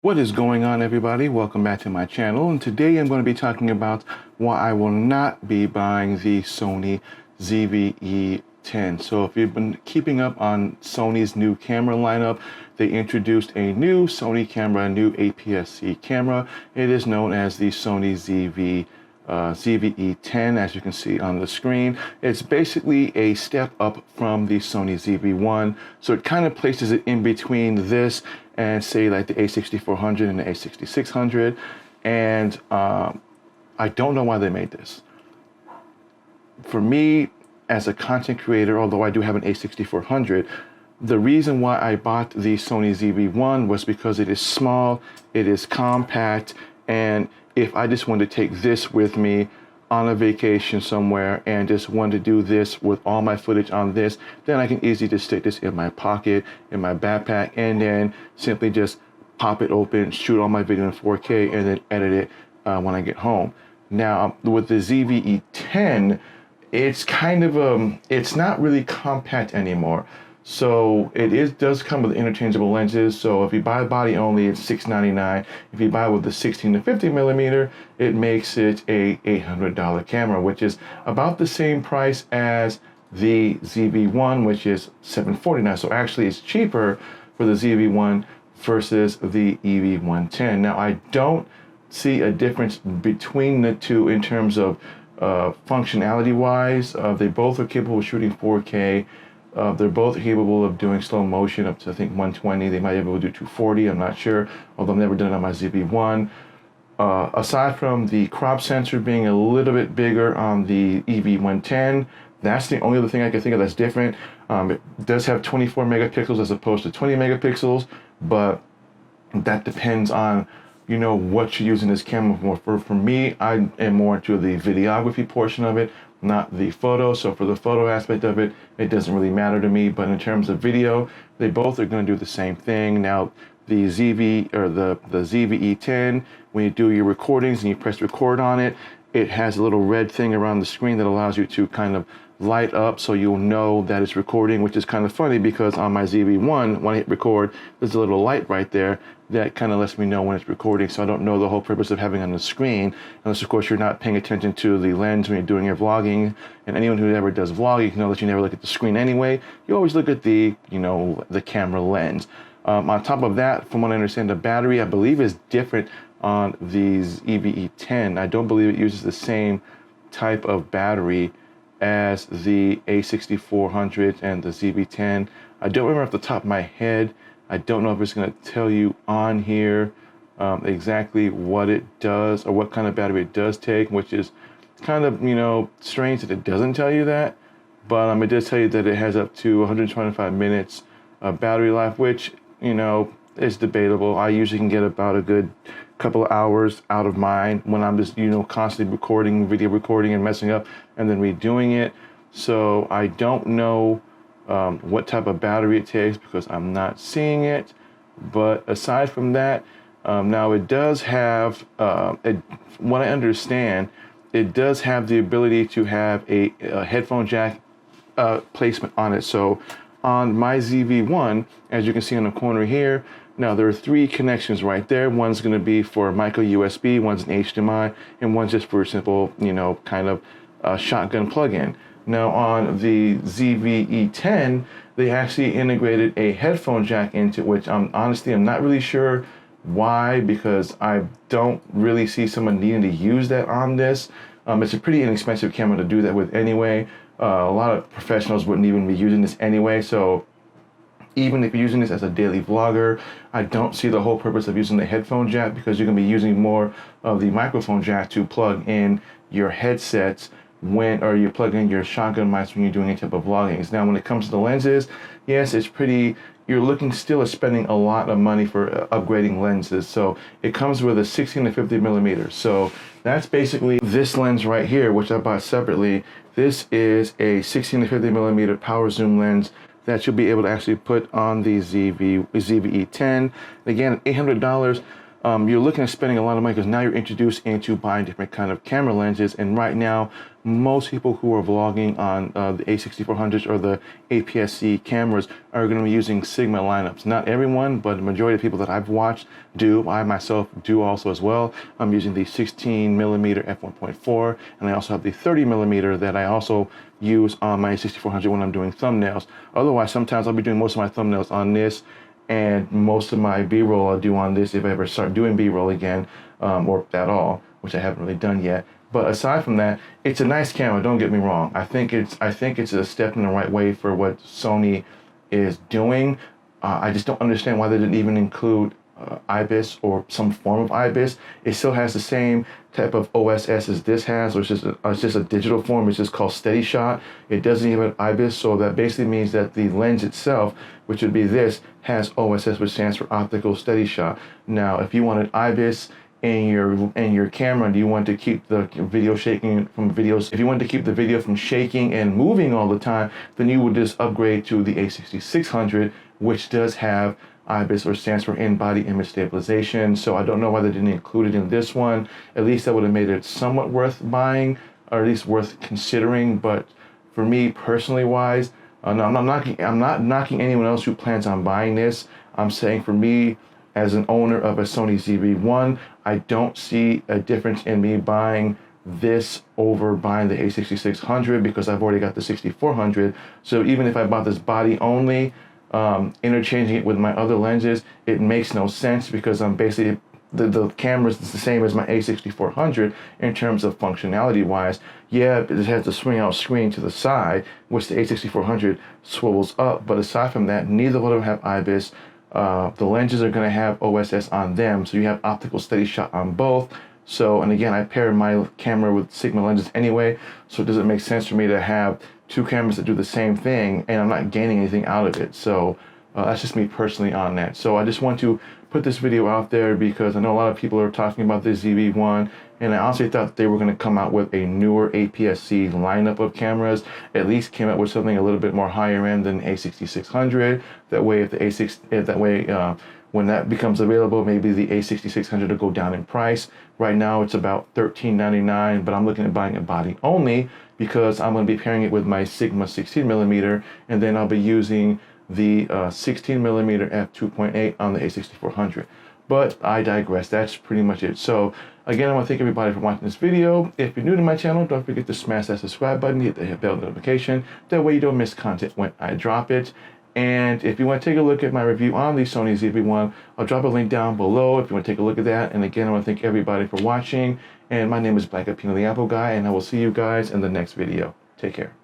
What is going on, everybody? Welcome back to my channel, and today I'm going to be talking about why I will not be buying the Sony zv-e10. So if you've been keeping up on Sony's new camera lineup, they introduced a new Sony camera, a new APS-C camera. It is known as the Sony zv-e10, as you can see on the screen. It's basically a step up from the Sony zv-1, so it kind of places it in between this and say like the a6400 and the a6600, and I don't know why they made this. For me, as a content creator, although I do have an a6400, the reason why I bought the Sony zv-1 was because it is small, it is compact, and if I just wanted to take this with me on a vacation somewhere and just wanted to do this with all my footage on this, then I can easily just stick this in my pocket, in my backpack, and then simply just pop it open, shoot all my video in 4K, and then edit it when I get home. Now, with the zv-e10, it's kind of, it's not really compact anymore. So it does come with interchangeable lenses. So if you buy body only, it's $699. If you buy with the 16 to 50 millimeter, it makes it a $800 camera, which is about the same price as the zv-1, which is $749. So actually it's cheaper for the zv-1 versus the EV-110. Now I don't see a difference between the two in terms of functionality wise. They both are capable of shooting 4K. They're both capable of doing slow motion up to, I think, 120. They might be able to do 240, I'm not sure, although I've never done it on my zv-1. Aside from the crop sensor being a little bit bigger on the EV-110, that's the only other thing I can think of that's different. It does have 24 megapixels as opposed to 20 megapixels, but that depends on, you know, what you're using this camera for. For me, I am more into the videography portion of it, not the photo. So for the photo aspect of it, it doesn't really matter to me. But in terms of video, they both are going to do the same thing. Now, the zv-e10, when you do your recordings and you press record on it, it has a little red thing around the screen that allows you to kind of light up so you'll know that it's recording, which is kind of funny because on my zv-1, when I hit record, there's a little light right there that kind of lets me know when it's recording. So I don't know the whole purpose of having it on the screen, unless of course you're not paying attention to the lens when you're doing your vlogging. And anyone who ever does vlogging, you know that you never look at the screen anyway. You always look at the, you know, the camera lens. On top of that, from what I understand, the battery I believe is different on the zv-e10. I don't believe it uses the same type of battery as the a6400 and the zv-10. I don't remember off the top of my head. I don't know if it's going to tell you on here exactly what it does or what kind of battery it does take, which is kind of, you know, strange that it doesn't tell you that. But it does tell you that it has up to 125 minutes of battery life, which, you know, is debatable. I usually can get about a good couple of hours out of mine when I'm just, you know, constantly recording, video recording and messing up and then redoing it. So I don't know what type of battery it takes because I'm not seeing it. But aside from that, now it does have, what I understand, it does have the ability to have a headphone jack placement on it. So on my zv-1, as you can see in the corner here, now there are three connections right there. One's going to be for micro USB, one's an HDMI, and one's just for a simple, you know, kind of shotgun plug-in. Now on the zv-e10, they actually integrated a headphone jack into it, which honestly I'm not really sure why, because I don't really see someone needing to use that on this. It's a pretty inexpensive camera to do that with anyway. A lot of professionals wouldn't even be using this anyway, so even if you're using this as a daily vlogger, I don't see the whole purpose of using the headphone jack, because you're going to be using more of the microphone jack to plug in your headsets or you plug in your shotgun mics when you're doing any type of vlogging. Now when it comes to the lenses, yes, it's pretty, you're looking still at spending a lot of money for upgrading lenses. So it comes with a 16 to 50 millimeters. So that's basically this lens right here, which I bought separately. This is a 16 to 50 millimeter power zoom lens that you'll be able to actually put on the zv-e10. Again, $800. you're looking at spending a lot of money because now you're introduced into buying different kind of camera lenses. And right now, most people who are vlogging on the A6400s or the APS-C cameras are going to be using Sigma lineups. Not everyone, but the majority of people that I've watched do. I myself do also as well. I'm using the 16mm f1.4, and I also have the 30mm that I also use on my A6400 when I'm doing thumbnails. Otherwise, sometimes I'll be doing most of my thumbnails on this, and most of my B-roll I'll do on this if I ever start doing B-roll again, or at all, which I haven't really done yet. But aside from that, it's a nice camera. Don't get me wrong. I think it's a step in the right way for what Sony is doing. I just don't understand why they didn't even include IBIS or some form of IBIS. It still has the same type of OSS as this has, or it's just a digital form. It's just called Steady Shot. It doesn't even have IBIS, so that basically means that the lens itself, which would be this, has OSS, which stands for Optical Steady Shot. Now, if you wanted IBIS in your camera, do you want to keep the video shaking from videos? If you want to keep the video from shaking and moving all the time, then you would just upgrade to the A6600, which does have IBIS, or stands for in-body image stabilization. So I don't know why they didn't include it in this one. At least that would have made it somewhat worth buying, or at least worth considering. But for me personally wise, no, I'm not knocking anyone else who plans on buying this. I'm saying for me, as an owner of a Sony zv-e10, I don't see a difference in me buying this over buying the A6600 because I've already got the 6400. So even if I bought this body only, interchanging it with my other lenses, it makes no sense because I'm basically, the camera is the same as my A6400 in terms of functionality wise. Yeah, it has the swing out screen to the side, which the A6400 swivels up, but aside from that, neither of them have IBIS. The lenses are going to have OSS on them, so you have optical steady shot on both. So, and again, I paired my camera with Sigma lenses anyway, so it doesn't make sense for me to have two cameras that do the same thing and I'm not gaining anything out of it. So that's just me personally on that. So I just want to put this video out there because I know a lot of people are talking about this zv-e10, and I honestly thought they were going to come out with a newer APS-C lineup of cameras, at least came out with something a little bit more higher end than A6600. That way, when that becomes available, maybe the A6600 will go down in price. Right now, it's about $13.99, but I'm looking at buying a body only because I'm going to be pairing it with my Sigma 16mm, and then I'll be using the 16mm f2.8 on the A6400. But I digress. That's pretty much it. So again, I want to thank everybody for watching this video. If you're new to my channel, don't forget to smash that subscribe button, hit the bell notification. That way you don't miss content when I drop it. And if you want to take a look at my review on the Sony zv-e10, I'll drop a link down below if you want to take a look at that. And again, I want to thank everybody for watching. And my name is Black Apino the Apple Guy, and I will see you guys in the next video. Take care.